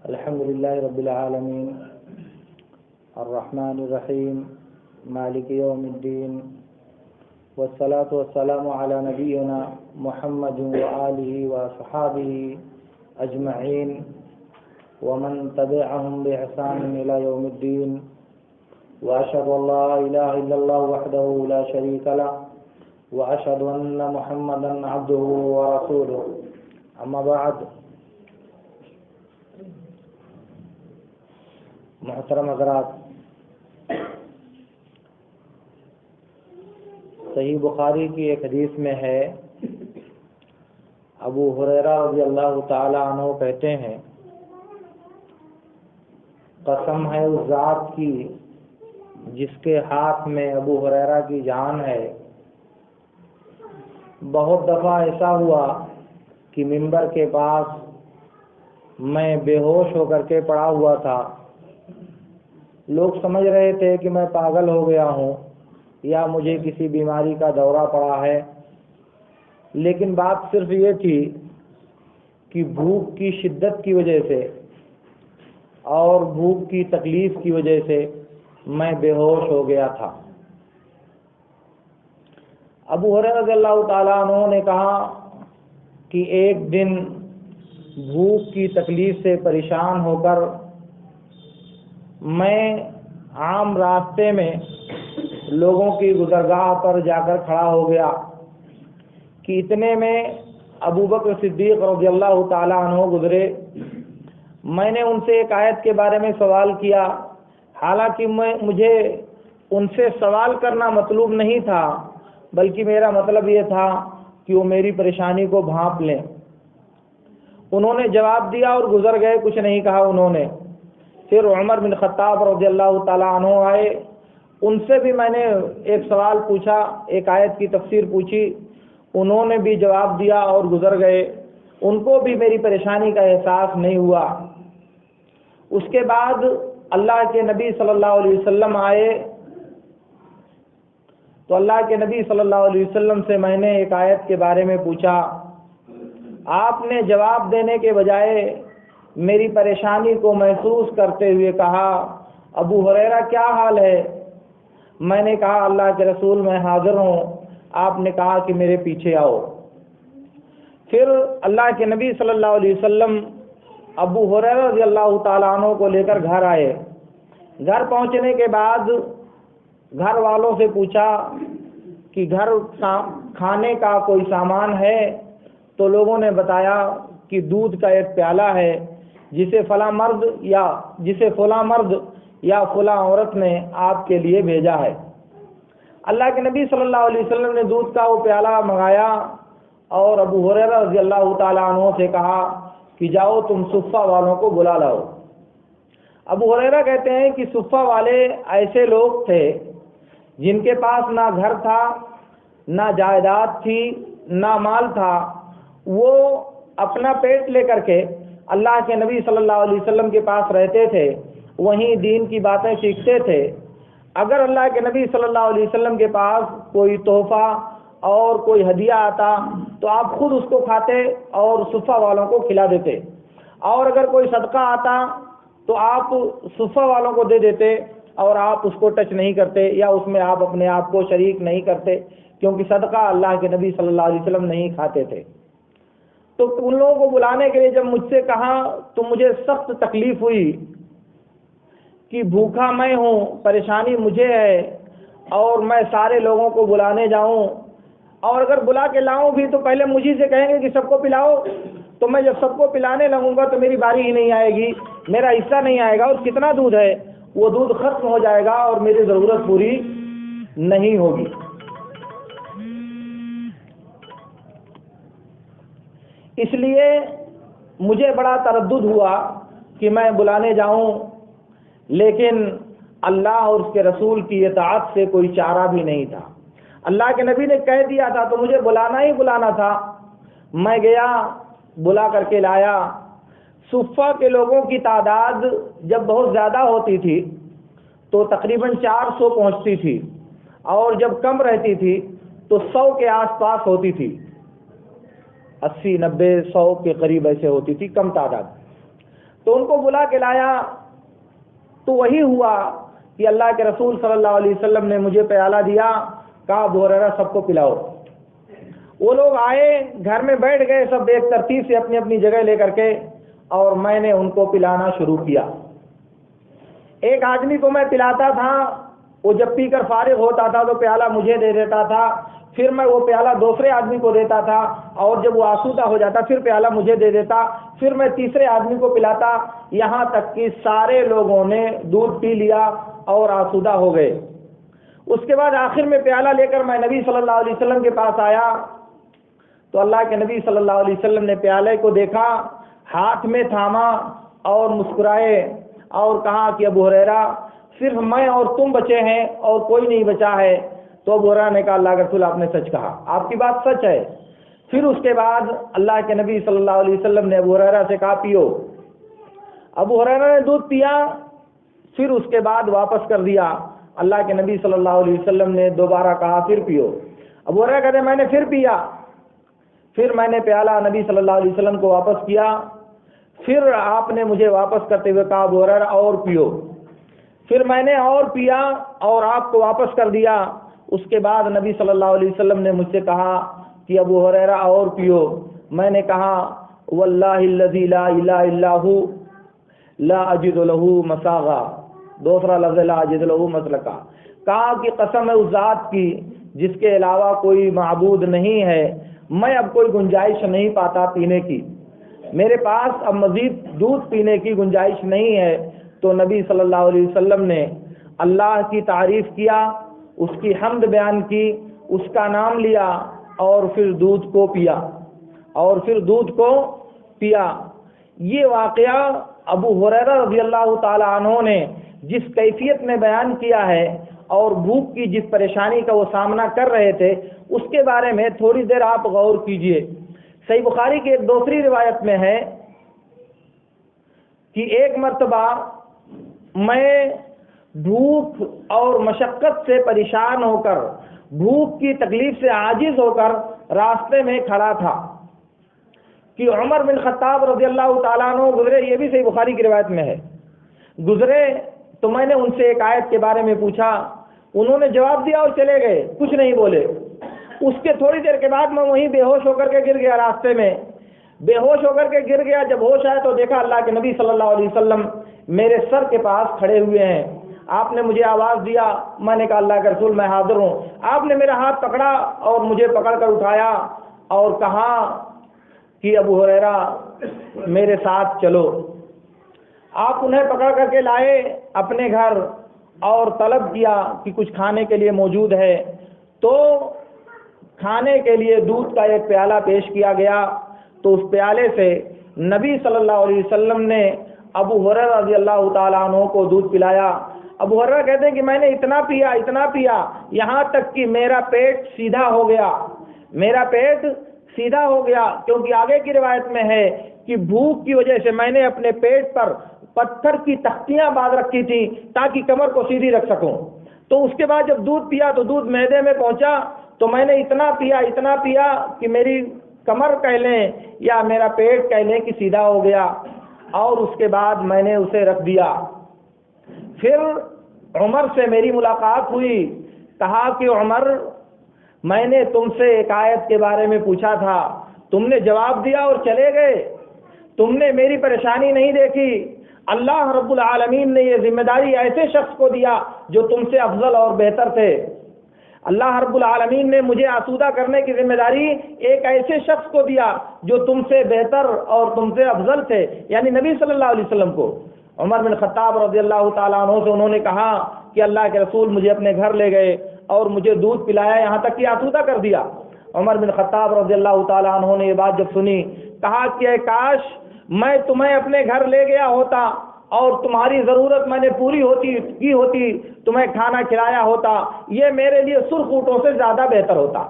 الحمد لله رب العالمين الرحمن الرحيم مالك يوم الدين والصلاة والسلام على نبينا محمد وآله وصحابه أجمعين ومن تبعهم بإحسان إلى يوم الدين وأشهد أن لا إله إلا الله وحده لا شريك له وأشهد أن محمدا عبده ورسوله أما بعد محترم حضرات، صحیح بخاری کی ایک حدیث میں ہے، ابو ہریرہ رضی اللہ تعالی عنہ کہتے ہیں، قسم ہے اس ذات کی جس کے ہاتھ میں ابو ہریرہ کی جان ہے، بہت دفعہ ایسا ہوا کہ منبر کے پاس میں بے ہوش ہو کر کے پڑا ہوا تھا، لوگ سمجھ رہے تھے کہ میں پاگل ہو گیا ہوں یا مجھے کسی بیماری کا دورہ پڑا ہے، لیکن بات صرف یہ تھی کہ بھوک کی شدت کی وجہ سے اور بھوک کی تکلیف کی وجہ سے میں بے ہوش ہو گیا تھا۔ ابو ہریرہ رضی اللہ تعالیٰ عنہ نے کہا کہ ایک دن بھوک کی تکلیف سے پریشان ہو کر میں عام راستے میں لوگوں کی گزرگاہ پر جا کر کھڑا ہو گیا کہ اتنے میں ابو بکر صدیق رضی اللہ تعالیٰ عنہ گزرے۔ میں نے ان سے ایک آیت کے بارے میں سوال کیا، حالانکہ مجھے ان سے سوال کرنا مطلوب نہیں تھا، بلکہ میرا مطلب یہ تھا کہ وہ میری پریشانی کو بھانپ لیں۔ انہوں نے جواب دیا اور گزر گئے، کچھ نہیں کہا انہوں نے۔ پھر عمر بن خطاب رضی اللہ تعالیٰ عنہ آئے، ان سے بھی میں نے ایک سوال پوچھا، ایک آیت کی تفسیر پوچھی، انہوں نے بھی جواب دیا اور گزر گئے، ان کو بھی میری پریشانی کا احساس نہیں ہوا۔ اس کے بعد اللہ کے نبی صلی اللہ علیہ وسلم آئے تو اللہ کے نبی صلی اللہ علیہ وسلم سے میں نے ایک آیت کے بارے میں پوچھا، آپ نے جواب دینے کے بجائے میری پریشانی کو محسوس کرتے ہوئے کہا، ابو ہریرہ کیا حال ہے؟ میں نے کہا اللہ کے رسول میں حاضر ہوں۔ آپ نے کہا کہ میرے پیچھے آؤ۔ پھر اللہ کے نبی صلی اللہ علیہ وسلم ابو ہریرہ رضی اللہ تعالیٰ عنہ کو لے کر گھر آئے۔ گھر پہنچنے کے بعد گھر والوں سے پوچھا کہ گھر کھانے کا کوئی سامان ہے؟ تو لوگوں نے بتایا کہ دودھ کا ایک پیالہ ہے جسے فلاں مرد یا فلاں عورت نے آپ کے لیے بھیجا ہے۔ اللہ کے نبی صلی اللہ علیہ وسلم نے دودھ کا وہ پیالہ منگایا اور ابو ہریرہ رضی اللہ تعالیٰ عنہ سے کہا کہ جاؤ تم صفہ والوں کو بلا لاؤ۔ ابو ہریرہ کہتے ہیں کہ صفہ والے ایسے لوگ تھے جن کے پاس نہ گھر تھا، نہ جائیداد تھی، نہ مال تھا، وہ اپنا پیٹ لے کر کے اللہ کے نبی صلی اللہ علیہ وسلم کے پاس رہتے تھے، وہیں دین کی باتیں سیکھتے تھے۔ اگر اللہ کے نبی صلی اللہ علیہ وسلم کے پاس کوئی تحفہ اور کوئی ہدیہ آتا تو آپ خود اس کو کھاتے اور صفہ والوں کو کھلا دیتے، اور اگر کوئی صدقہ آتا تو آپ صفہ والوں کو دے دیتے اور آپ اس کو ٹچ نہیں کرتے یا اس میں آپ اپنے آپ کو شریک نہیں کرتے، کیونکہ صدقہ اللہ کے نبی صلی اللہ علیہ وسلم نہیں کھاتے تھے۔ تو ان لوگوں کو بلانے کے لیے جب مجھ سے کہا تو مجھے سخت تکلیف ہوئی کہ بھوکا میں ہوں، پریشانی مجھے ہے، اور میں سارے لوگوں کو بلانے جاؤں، اور اگر بلا کے لاؤں بھی تو پہلے مجھے سے کہیں گے کہ سب کو پلاؤ، تو میں جب سب کو پلانے لگوں گا تو میری باری ہی نہیں آئے گی، میرا حصہ نہیں آئے گا، اور کتنا دودھ ہے وہ دودھ ختم ہو جائے گا اور میری ضرورت پوری نہیں ہوگی۔ اس لیے مجھے بڑا تردد ہوا کہ میں بلانے جاؤں، لیکن اللہ اور اس کے رسول کی اطاعت سے کوئی چارہ بھی نہیں تھا۔ اللہ کے نبی نے کہہ دیا تھا تو مجھے بلانا ہی بلانا تھا۔ میں گیا، بلا کر کے لایا۔ صفہ کے لوگوں کی تعداد جب بہت زیادہ ہوتی تھی تو تقریباً 400 پہنچتی تھی، اور جب کم رہتی تھی تو 100 کے آس پاس ہوتی تھی، 80 90 100 کے قریب ایسے ہوتی تھی، کم تعداد۔ تو ان کو بلا کے لایا تو وہی ہوا کہ اللہ کے رسول صلی اللہ علیہ وسلم نے مجھے پیالہ دیا، کہا ابو ہریرہ سب کو پلاؤ۔ وہ لوگ آئے، گھر میں بیٹھ گئے سب ایک ترتیب سے اپنی اپنی جگہ لے کر کے، اور میں نے ان کو پلانا شروع کیا۔ ایک آدمی کو میں پلاتا تھا، وہ جب پی کر فارغ ہوتا تھا تو پیالہ مجھے دے دیتا تھا، پھر میں وہ پیالہ دوسرے آدمی کو دیتا تھا، اور جب وہ آسودہ ہو جاتا پھر پیالہ مجھے دے دیتا، پھر میں تیسرے آدمی کو پلاتا، یہاں تک کہ سارے لوگوں نے دودھ پی لیا اور آسودہ ہو گئے۔ اس کے بعد آخر میں پیالہ لے کر میں نبی صلی اللہ علیہ وسلم کے پاس آیا تو اللہ کے نبی صلی اللہ علیہ وسلم نے پیالے کو دیکھا، ہاتھ میں تھاما اور مسکرائے اور کہا کہ ابو ہریرہ صرف میں اور تم بچے ہیں اور کوئی نہیں بچا ہے۔ تو ابو ہریرہ نے کہا اللہ کے رسول آپ نے سچ کہا، آپ کی بات سچ ہے۔ پھر اس کے بعد اللہ کے نبی صلی اللہ علیہ وسلم نے ابو ہریرہ سے کہا پیو۔ ابو ہریرہ نے دودھ پیا، پھر اس کے بعد واپس کر دیا۔ اللہ کے نبی صلی اللہ علیہ وسلم نے دوبارہ کہا پھر پیو۔ ابو ہریرہ کہتے میں نے پھر پیا، پھر میں نے پیالہ نبی صلی اللہ علیہ وسلم کو واپس کیا، پھر آپ نے مجھے واپس کرتے ہوئے کہا ابو ہریرہ اور پیو، پھر میں نے اور پیا اور آپ کو واپس کر دیا۔ اس کے بعد نبی صلی اللہ علیہ وسلم نے مجھ سے کہا کہ ابو ہریرہ اور پیو۔ میں نے کہا واللہ الذی لا الہ الا ہو لا اجد له مساغا، دوسرا لفظ لا اجد له مسلکا، کہا کہ قسم ہے اس ذات کی جس کے علاوہ کوئی معبود نہیں ہے، میں اب کوئی گنجائش نہیں پاتا پینے کی، میرے پاس اب مزید دودھ پینے کی گنجائش نہیں ہے۔ تو نبی صلی اللہ علیہ وسلم نے اللہ کی تعریف کیا، اس کی حمد بیان کی، اس کا نام لیا اور پھر دودھ کو پیا یہ واقعہ ابو ہریرہ رضی اللہ تعالی عنہ نے جس کیفیت میں بیان کیا ہے اور بھوک کی جس پریشانی کا وہ سامنا کر رہے تھے، اس کے بارے میں تھوڑی دیر آپ غور کیجئے۔ صحیح بخاری کی ایک دوسری روایت میں ہے کہ ایک مرتبہ میں بھوک اور مشقت سے پریشان ہو کر، بھوک کی تکلیف سے عاجز ہو کر راستے میں کھڑا تھا کہ عمر بن خطاب رضی اللہ تعالیٰ عنہ گزرے، یہ بھی صحیح بخاری کی روایت میں ہے، گزرے تو میں نے ان سے ایک آیت کے بارے میں پوچھا، انہوں نے جواب دیا اور چلے گئے، کچھ نہیں بولے۔ اس کے تھوڑی دیر کے بعد میں وہیں بے ہوش ہو کر کے گر گیا، راستے میں بے ہوش ہو کر کے گر گیا۔ جب ہوش آیا تو دیکھا اللہ کے نبی صلی اللہ علیہ وسلم میرے سر کے پاس کھڑے ہوئے ہیں۔ آپ نے مجھے آواز دیا، میں نے کہا اللہ کے رسول میں حاضر ہوں۔ آپ نے میرا ہاتھ پکڑا اور مجھے پکڑ کر اٹھایا اور کہا کہ ابو ہریرہ میرے ساتھ چلو۔ آپ انہیں پکڑ کر کے لائے اپنے گھر اور طلب کیا کہ کچھ کھانے کے لیے موجود ہے، تو کھانے کے لیے دودھ کا ایک پیالہ پیش کیا گیا، تو اس پیالے سے نبی صلی اللہ علیہ وسلم نے ابو ہریرہ رضی اللہ تعالیٰ عنہ کو دودھ پلایا۔ ابو ہریرہ کہتے ہیں کہ میں نے اتنا پیا یہاں تک کہ میرا پیٹ سیدھا ہو گیا، کیونکہ آگے کی روایت میں ہے کہ بھوک کی وجہ سے میں نے اپنے پیٹ پر پتھر کی تختیاں باندھ رکھی تھی تاکہ کمر کو سیدھی رکھ سکوں۔ تو اس کے بعد جب دودھ پیا تو دودھ معدے میں پہنچا، تو میں نے اتنا پیا کہ میری کمر کہہ لیں یا میرا پیٹ کہہ لیں کہ سیدھا ہو گیا، اور اس کے بعد میں نے اسے رکھ دیا۔ پھر عمر سے میری ملاقات ہوئی، کہا کہ عمر میں نے تم سے ایک آیت کے بارے میں پوچھا تھا، تم نے جواب دیا اور چلے گئے، تم نے میری پریشانی نہیں دیکھی۔ اللہ رب العالمین نے یہ ذمہ داری ایسے شخص کو دیا جو تم سے افضل اور بہتر تھے۔ اللہ رب العالمین نے مجھے آسودہ کرنے کی ذمہ داری ایک ایسے شخص کو دیا جو تم سے بہتر اور تم سے افضل تھے، یعنی نبی صلی اللہ علیہ وسلم کو۔ عمر بن خطاب رضی اللہ تعالیٰ عنہ سے انہوں نے کہا کہ اللہ کے رسول مجھے اپنے گھر لے گئے اور مجھے دودھ پلایا، یہاں تک کہ آسودہ کر دیا۔ عمر بن خطاب رضی اللہ تعالیٰ عنہ نے یہ بات جب سنی، کہا کہ کاش میں تمہیں اپنے گھر لے گیا ہوتا اور تمہاری ضرورت میں نے پوری کی ہوتی، تمہیں کھانا کھلایا ہوتا، یہ میرے لیے سرخ اونٹوں سے زیادہ بہتر ہوتا۔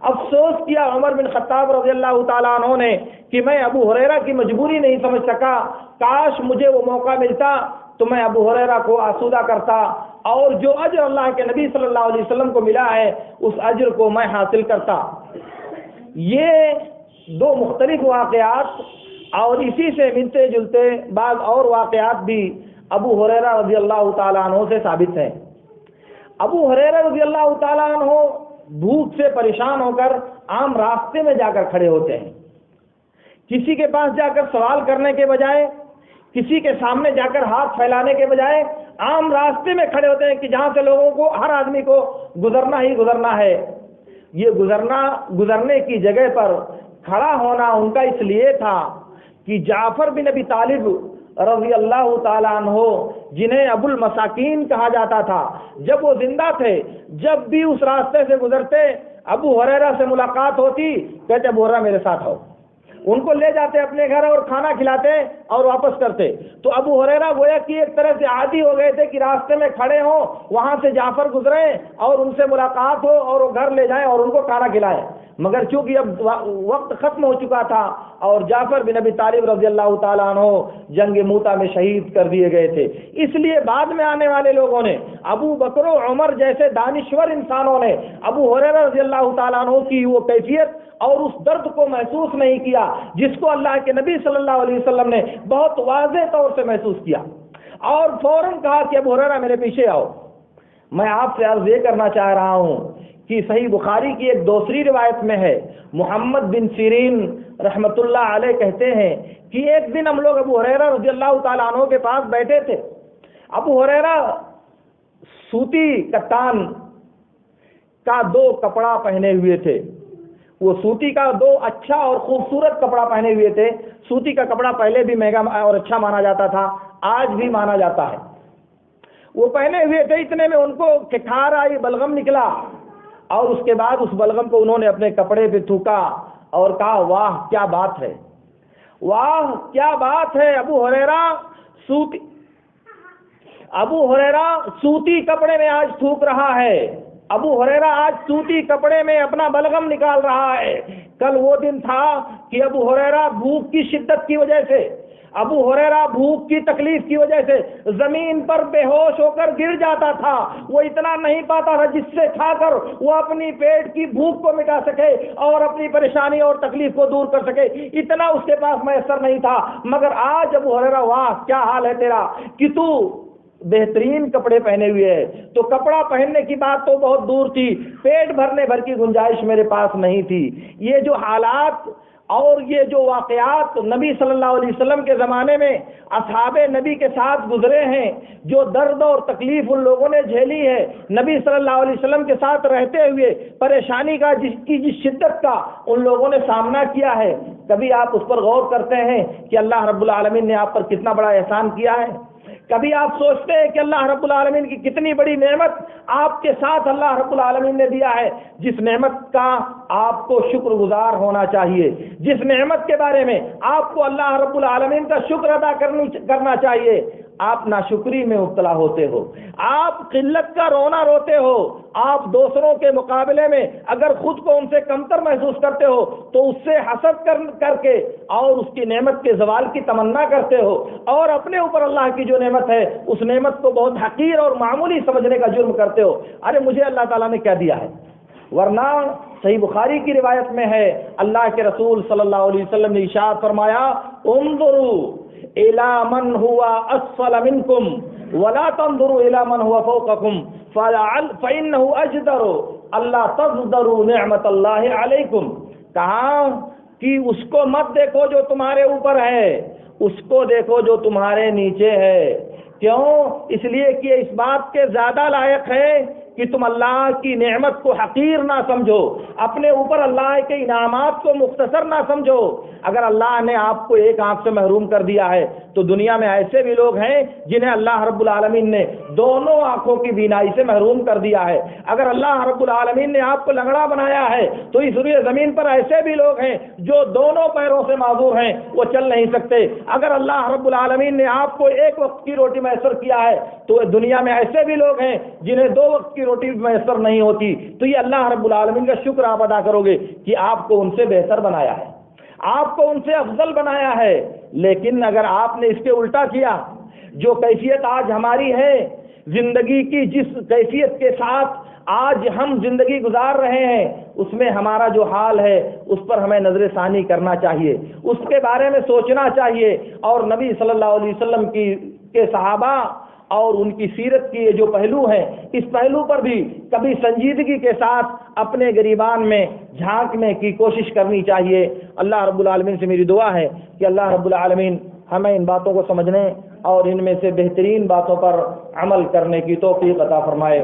افسوس کیا عمر بن خطاب رضی اللہ تعالیٰ عنہ نے کہ میں ابو ہریرہ کی مجبوری نہیں سمجھ سکا، کاش مجھے وہ موقع ملتا تو میں ابو ہریرہ کو آسودہ کرتا اور جو اجر اللہ کے نبی صلی اللہ علیہ وسلم کو ملا ہے اس اجر کو میں حاصل کرتا۔ یہ دو مختلف واقعات اور اسی سے ملتے جلتے بعض اور واقعات بھی ابو ہریرہ رضی اللہ تعالیٰ عنہ سے ثابت ہیں۔ ابو ہریرہ رضی اللہ تعالیٰ عنہ بھوک سے پریشان ہو کر عام راستے میں جا کر کھڑے ہوتے ہیں، کسی کے پاس جا کر سوال کرنے کے بجائے، کسی کے سامنے جا کر ہاتھ پھیلانے کے بجائے عام راستے میں کھڑے ہوتے ہیں کہ جہاں سے لوگوں کو، ہر آدمی کو گزرنا ہی گزرنا ہے۔ یہ گزرنے کی جگہ پر کھڑا ہونا ان کا اس لیے تھا کہ جعفر بن ابی طالب رضی اللہ تعالیٰ عنہ، جنہیں ابو المساکین کہا جاتا تھا، جب وہ زندہ تھے، جب بھی اس راستے سے گزرتے ابو ہریرہ سے ملاقات ہوتی، کہتے ابو ہریرہ میرے ساتھ آؤ، ان کو لے جاتے اپنے گھر اور کھانا کھلاتے اور واپس کرتے۔ تو ابو ہریرہ گویا کہ ایک طرح سے عادی ہو گئے تھے کہ راستے میں کھڑے ہوں، وہاں سے جعفر گزریں اور ان سے ملاقات ہو اور وہ گھر لے جائیں اور ان کو کھانا کھلائیں۔ مگر چونکہ اب وقت ختم ہو چکا تھا اور جعفر بن ابی طالب رضی اللہ تعالیٰ عنہ جنگ موتا میں شہید کر دیے گئے تھے، اس لیے بعد میں آنے والے لوگوں نے، ابو بکر و عمر جیسے دانشور انسانوں نے ابو ہریرہ رضی اللہ تعالیٰ عنہ کی وہ کیفیت اور اس درد کو محسوس نہیں کیا جس کو اللہ کے نبی صلی اللہ علیہ وسلم نے بہت واضح طور سے محسوس کیا، اور فوراً کہا کہ ابو ہریرہ میرے پیچھے آؤ۔ میں آپ سے عرض یہ کرنا چاہ رہا ہوں کہ صحیح بخاری کی ایک دوسری روایت میں ہے، محمد بن سیرین رحمۃ اللہ علیہ کہتے ہیں کہ ایک دن ہم لوگ ابو ہریرہ رضی اللہ تعالیٰ عنہ کے پاس بیٹھے تھے۔ ابو ہریرہ سوتی کتان کا 2 کپڑا پہنے ہوئے تھے، وہ سوتی کا 2 اچھا اور خوبصورت کپڑا پہنے ہوئے تھے۔ سوتی کا کپڑا پہلے بھی مہنگا اور اچھا مانا جاتا تھا، آج بھی مانا جاتا ہے۔ وہ پہنے ہوئے تھے، اتنے میں ان کو کھکھار آئی، بلغم نکلا، اور اس کے بعد اس بلغم کو انہوں نے اپنے کپڑے پہ تھوکا اور کہا واہ کیا بات ہے، واہ کیا بات ہے، ابو ہریرہ سوتی کپڑے میں آج تھوک رہا ہے، ابو ہریرہ آج سوتی کپڑے میں اپنا بلغم نکال رہا ہے۔ کل وہ دن تھا کہ ابو ہریرہ بھوک کی شدت کی وجہ سے، ابو ہریرہ بھوک کی تکلیف کی وجہ سے زمین پر بے ہوش ہو کر گر جاتا تھا، وہ اتنا نہیں پاتا تھا جس سے کھا کر وہ اپنی پیٹ کی بھوک کو مٹا سکے اور اپنی پریشانی اور تکلیف کو دور کر سکے، اتنا اس کے پاس میسر نہیں تھا۔ مگر آج ابو ہریرہ واہ کیا حال ہے تیرا کہ تو بہترین کپڑے پہنے ہوئے ہے۔ تو کپڑا پہننے کی بات تو بہت دور تھی، پیٹ بھرنے بھر کی گنجائش میرے پاس نہیں تھی۔ یہ جو حالات اور یہ جو واقعات نبی صلی اللہ علیہ وسلم کے زمانے میں اصحاب نبی کے ساتھ گزرے ہیں، جو درد اور تکلیف ان لوگوں نے جھیلی ہے نبی صلی اللہ علیہ وسلم کے ساتھ رہتے ہوئے، پریشانی کا جس شدت کا ان لوگوں نے سامنا کیا ہے، کبھی آپ اس پر غور کرتے ہیں کہ اللہ رب العالمین نے آپ پر کتنا بڑا احسان کیا ہے؟ کبھی آپ سوچتے ہیں کہ اللہ رب العالمین کی کتنی بڑی نعمت آپ کے ساتھ اللہ رب العالمین نے دیا ہے، جس نعمت کا آپ کو شکر گزار ہونا چاہیے، جس نعمت کے بارے میں آپ کو اللہ رب العالمین کا شکر ادا کرنا چاہیے، آپ ناشکری میں مبتلا ہوتے ہو، آپ قلت کا رونا روتے ہو، آپ دوسروں کے مقابلے میں اگر خود کو ان سے کمتر محسوس کرتے ہو تو اس سے حسد کر کے اور اس کی نعمت کے زوال کی تمنا کرتے ہو، اور اپنے اوپر اللہ کی جو نعمت ہے اس نعمت کو بہت حقیر اور معمولی سمجھنے کا جرم کرتے ہو، ارے مجھے اللہ تعالیٰ نے کیا دیا ہے۔ ورنہ صحیح بخاری کی روایت میں ہے، اللہ کے رسول صلی اللہ علیہ وسلم نے ارشاد فرمایا، انظروا الی من هو اسفل منکم ولا تنظروا الی من هو فوقکم فانه اجدر اللہ تزدروا نعمت اللہ علیکم۔ کہا کہ اس کو مت دیکھو جو تمہارے اوپر ہے، اس کو دیکھو جو تمہارے نیچے ہے۔ کیوں؟ اس لیے کہ اس بات کے زیادہ لائق ہے کہ تم اللہ کی نعمت کو حقیر نہ سمجھو، اپنے اوپر اللہ کے انعامات کو مختصر نہ سمجھو۔ اگر اللہ نے آپ کو ایک آنکھ سے محروم کر دیا ہے تو دنیا میں ایسے بھی لوگ ہیں جنہیں اللہ رب العالمین نے دونوں آنکھوں کی بینائی سے محروم کر دیا ہے۔ اگر اللہ رب العالمین نے آپ کو لنگڑا بنایا ہے تو اس روئے زمین پر ایسے بھی لوگ ہیں جو دونوں پیروں سے معذور ہیں، وہ چل نہیں سکتے۔ اگر اللہ رب العالمین نے آپ کو ایک وقت کی روٹی میسر کیا ہے تو دنیا میں ایسے بھی لوگ ہیں جنہیں 2 وقت کی روٹی میسر نہیں ہوتی، تو یہ اللہ رب العالمین کا شکر آپ ادا کرو گے کہ آپ کو ان سے بہتر بنایا ہے، آپ کو ان سے افضل بنایا ہے۔ لیکن اگر آپ نے اس کے الٹا کیا، جو کیفیت آج ہماری ہے، زندگی کی جس کیفیت کے ساتھ آج ہم زندگی گزار رہے ہیں اس میں ہمارا جو حال ہے اس پر ہمیں نظر ثانی کرنا چاہیے، اس کے بارے میں سوچنا چاہیے، اور نبی صلی اللہ علیہ وسلم کے صحابہ اور ان کی سیرت کی یہ جو پہلو ہیں، اس پہلو پر بھی کبھی سنجیدگی کے ساتھ اپنے گریبان میں جھانکنے کی کوشش کرنی چاہیے۔ اللہ رب العالمین سے میری دعا ہے کہ اللہ رب العالمین ہمیں ان باتوں کو سمجھنے اور ان میں سے بہترین باتوں پر عمل کرنے کی توفیق عطا فرمائے۔